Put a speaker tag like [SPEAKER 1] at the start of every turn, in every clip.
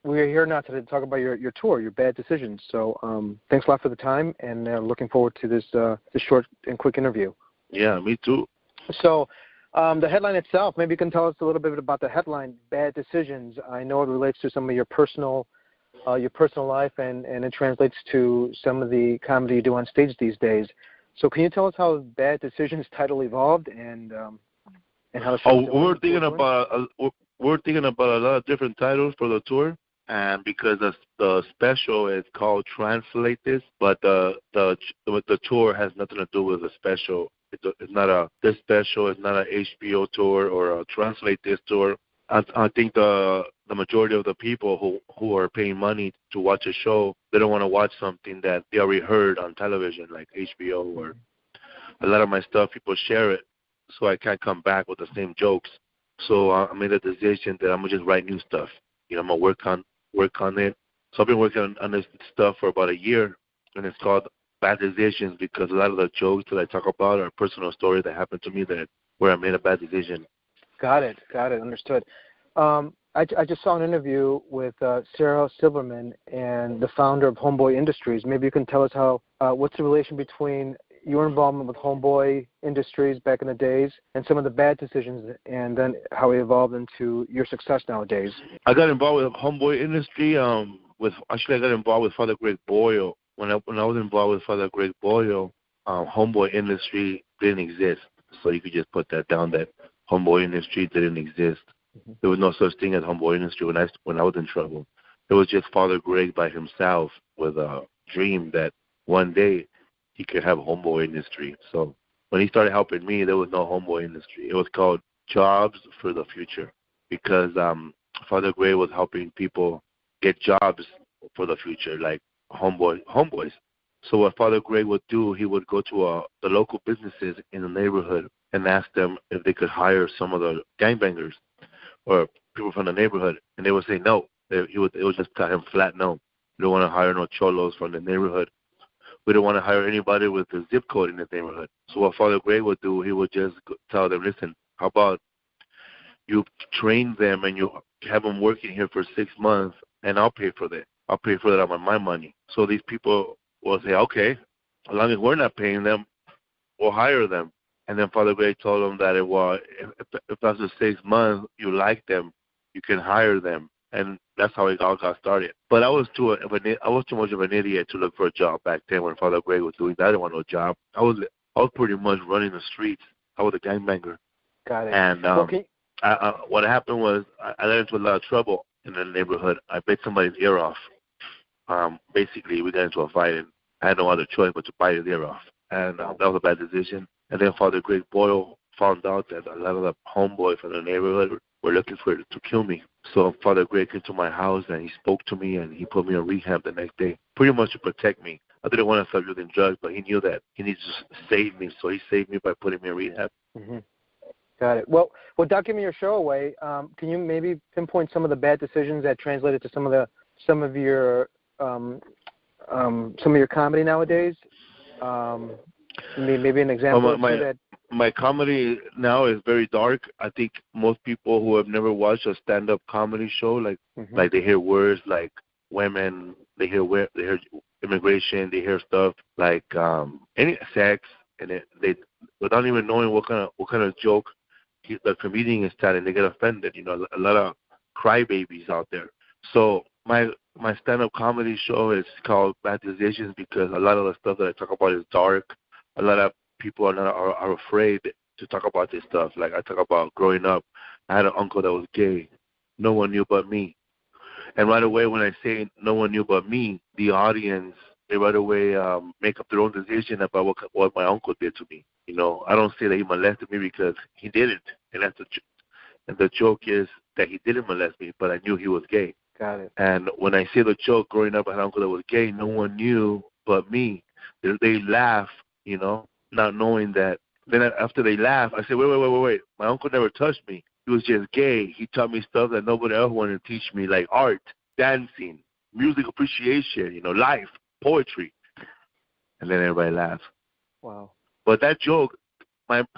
[SPEAKER 1] we're here now to talk about your tour, your Bad Decisions. So thanks a lot for the time, and looking forward to this short and quick interview.
[SPEAKER 2] Yeah, me too.
[SPEAKER 1] So the headline itself, maybe you can tell us a little bit about the headline, Bad Decisions. I know it relates to some of your personal life, and it translates to some of the comedy you do on stage these days. So can you tell us how Bad Decisions title evolved and how the show?
[SPEAKER 2] We're thinking about a lot of different titles for the tour, and because the special is called Translate This, but the tour has nothing to do with the special. This special is not an HBO tour or a Translate This tour. I think the majority of the people who are paying money to watch a show, they don't want to watch something that they already heard on television, like HBO, or a lot of my stuff, people share it, so I can't come back with the same jokes. So I made a decision that I'm going to just write new stuff. I'm going to work on it. So I've been working on this stuff for about a year, and it's called Bad Decisions because a lot of the jokes that I talk about are personal stories that happened to me where I made a bad decision.
[SPEAKER 1] Got it. Understood. I just saw an interview with Sarah Silverman and the founder of Homeboy Industries. Maybe you can tell us what's the relation between your involvement with Homeboy Industries back in the days and some of the bad decisions, and then how it evolved into your success nowadays.
[SPEAKER 2] I got involved with Homeboy Industry. I got involved with Father Greg Boyle. When I was involved with Father Greg Boyle, Homeboy Industry didn't exist. So you could just put that down that Homeboy Industry didn't exist. Mm-hmm. There was no such thing as Homeboy Industry when I was in trouble. It was just Father Greg by himself with a dream that one day he could have Homeboy Industry. So when he started helping me, there was no Homeboy Industry. It was called Jobs for the Future because Father Greg was helping people get jobs for the future, like homeboys. So what Father Greg would do, he would go to the local businesses in the neighborhood and ask them if they could hire some of the gangbangers or people from the neighborhood, and they would say no. It would just tell him flat no. We don't want to hire no cholos from the neighborhood. We don't want to hire anybody with a zip code in the neighborhood. So what Father Greg would do, he would just tell them, listen, how about you train them and you have them working here for 6 months, and I'll pay for that. I'll pay for that out of my money. So these people will say, okay, as long as we're not paying them, we'll hire them. And then Father Greg told them that if after 6 months you like them, you can hire them. And that's how it all got started. But I was too much of an idiot to look for a job back then when Father Greg was doing that. I didn't want no job. I was pretty much running the streets. I was a gangbanger.
[SPEAKER 1] Got it.
[SPEAKER 2] And what happened was I got into a lot of trouble in the neighborhood. I bit somebody's ear off. Basically, we got into a fight, and I had no other choice but to bite his ear off. And that was a bad decision. And then Father Greg Boyle found out that a lot of the homeboys from the neighborhood were looking to kill me. So Father Greg came to my house, and he spoke to me, and he put me in rehab the next day, pretty much to protect me. I didn't want to start using drugs, but he knew that he needed to save me, so he saved me by putting me in rehab.
[SPEAKER 1] Mm-hmm. Got it. Well, without giving your show away, can you maybe pinpoint some of the bad decisions that translated to some of your comedy nowadays? Maybe an example of that.
[SPEAKER 2] My comedy now is very dark. I think most people who have never watched a stand-up comedy show, like they hear words like women, they hear immigration, they hear stuff like any sex, and they without even knowing what kind of joke the comedian is telling, they get offended. A lot of crybabies out there. So my stand-up comedy show is called Bad Decisions because a lot of the stuff that I talk about is dark. A lot of people are afraid to talk about this stuff. Like I talk about growing up, I had an uncle that was gay. No one knew but me. And right away when I say no one knew but me, the audience, they right away make up their own decision about what my uncle did to me. I don't say that he molested me because he didn't. And the joke is that he didn't molest me, but I knew he was gay.
[SPEAKER 1] Got it.
[SPEAKER 2] And when I say the joke, growing up, I had an uncle that was gay, no one knew but me. They laugh, not knowing that. Then after they laugh, I say, wait. My uncle never touched me. He was just gay. He taught me stuff that nobody else wanted to teach me, like art, dancing, music appreciation, life, poetry. And then everybody laughs.
[SPEAKER 1] Wow.
[SPEAKER 2] But that joke,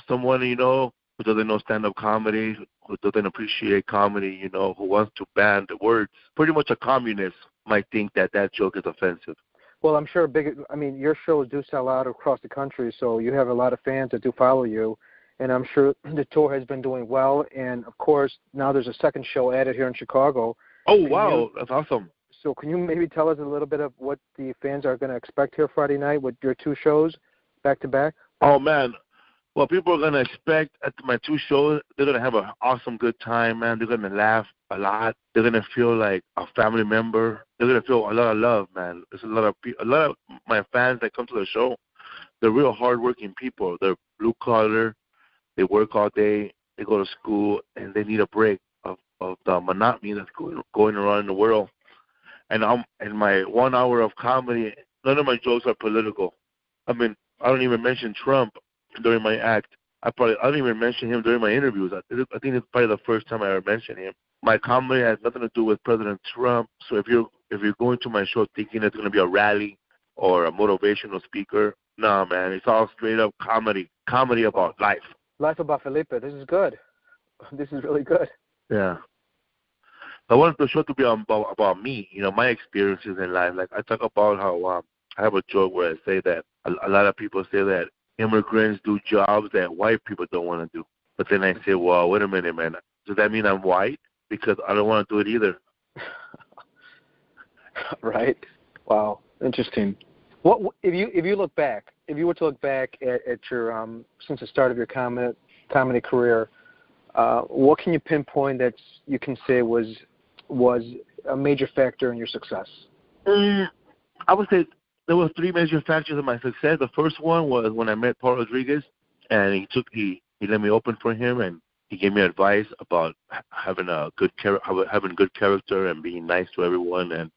[SPEAKER 2] someone, who doesn't know stand-up comedy, who doesn't appreciate comedy, you know, who wants to ban the words, pretty much a communist might think that that joke is offensive.
[SPEAKER 1] Well, I'm sure your shows do sell out across the country, so you have a lot of fans that do follow you, and I'm sure the tour has been doing well. And, of course, now there's a second show added here in Chicago.
[SPEAKER 2] Oh, wow. That's awesome.
[SPEAKER 1] So can you maybe tell us a little bit of what the fans are going to expect here Friday night with your two shows back-to-back?
[SPEAKER 2] Oh, man. What people are going to expect at my two shows, they're going to have an awesome good time, man. They're going to laugh a lot. They're going to feel like a family member. They're going to feel a lot of love, man. There's a lot of my fans that come to the show. They're real hardworking people. They're blue-collar. They work all day. They go to school, and they need a break of the monotony that's going around in the world. And in my 1 hour of comedy, none of my jokes are political. I mean, I don't even mention Trump during my act. I don't even mention him during my interviews. I think it's probably the first time I ever mentioned him. My comedy has nothing to do with President Trump. So if you're going to my show thinking it's going to be a rally or a motivational speaker, no, man, it's all straight up comedy about life.
[SPEAKER 1] Life about Felipe. This is good. This is really good.
[SPEAKER 2] Yeah. I wanted the show to be about me, you know, my experiences in life. Like I talk about how I have a joke where I say that a lot of people say that immigrants do jobs that white people don't want to do. But then I say, well, wait a minute, man. Does that mean I'm white? Because I don't want to do it either.
[SPEAKER 1] Right. Wow. Interesting. What if you look back? If you were to look back at your since the start of your comedy career, what can you pinpoint that you can say was a major factor in your success?
[SPEAKER 2] I would say there were three major factors of my success. The first one was when I met Paul Rodriguez, and he let me open for him, and he gave me advice about having good character and being nice to everyone and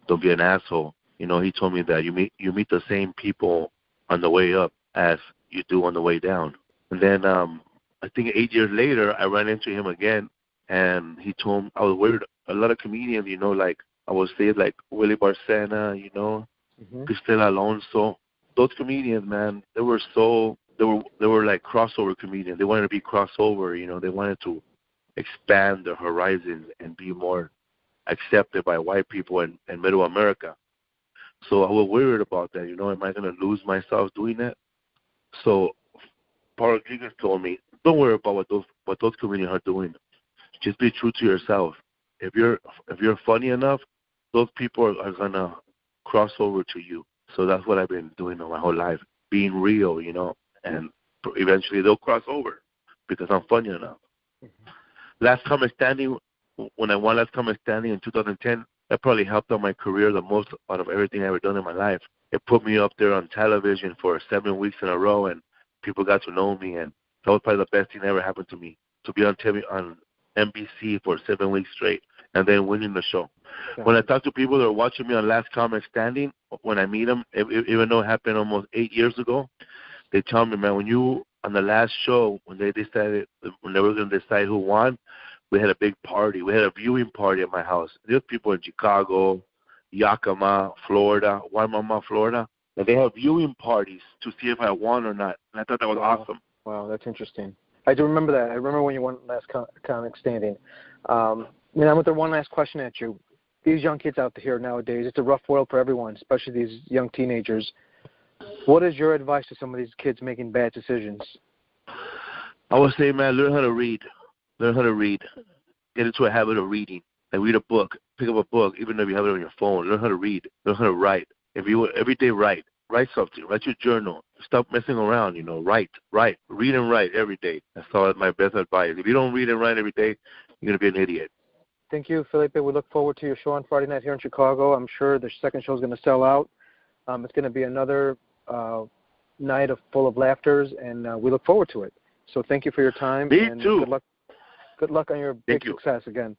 [SPEAKER 2] don't be an asshole. You know, he told me that you meet the same people on the way up as you do on the way down. And then I think 8 years later, I ran into him again, and he told me I was worried. A lot of comedians, you know, like I would say, like Willie Barcena, you know, Cristela Alonso. Those comedians, man, they were like crossover comedians. They wanted to be crossover, you know. They wanted to expand their horizons and be more accepted by white people and middle America. So I was worried about that, you know. Am I going to lose myself doing that? So Paul Rodriguez told me, don't worry about what those comedians are doing. Just be true to yourself. If you're funny enough, those people are gonna cross over to you. So that's what I've been doing my whole life, being real, you know, and eventually they'll cross over because I'm funny enough. Last Comic Standing, when I won Last Comic Standing in 2010, that probably helped out my career the most out of everything I've ever done in my life. It put me up there on television for 7 weeks in a row, and people got to know me, and that was probably the best thing that ever happened to me, to be on TV on NBC for 7 weeks straight and then winning the show. Yeah. When I talk to people that are watching me on Last Comic Standing, when I meet them, even though it happened almost 8 years ago, they tell me, man, when you on the last show, when they were going to decide who won, we had a big party. We had a viewing party at my house. There's people in Chicago, Yakima, Florida, Waimama, Florida, and they have viewing parties to see if I won or not. And I thought that was awesome.
[SPEAKER 1] Wow, that's interesting. I do remember that. I remember when you won Last Comic Standing. I'm with one last question at you. These young kids out here nowadays, it's a rough world for everyone, especially these young teenagers. What is your advice to some of these kids making bad decisions?
[SPEAKER 2] I would say, man, learn how to read. Learn how to read. Get into a habit of reading. Like read a book. Pick up a book, even if you have it on your phone. Learn how to read. Learn how to write. If you every day write something. Write your journal. Stop messing around, you know. Write. Read and write every day. That's all my best advice. If you don't read and write every day, you're going to be an idiot.
[SPEAKER 1] Thank you, Felipe. We look forward to your show on Friday night here in Chicago. I'm sure the second show is going to sell out. It's going to be another night full of laughters, and we look forward to it. So thank you for your time.
[SPEAKER 2] Me
[SPEAKER 1] and
[SPEAKER 2] too.
[SPEAKER 1] Good luck on your big success again.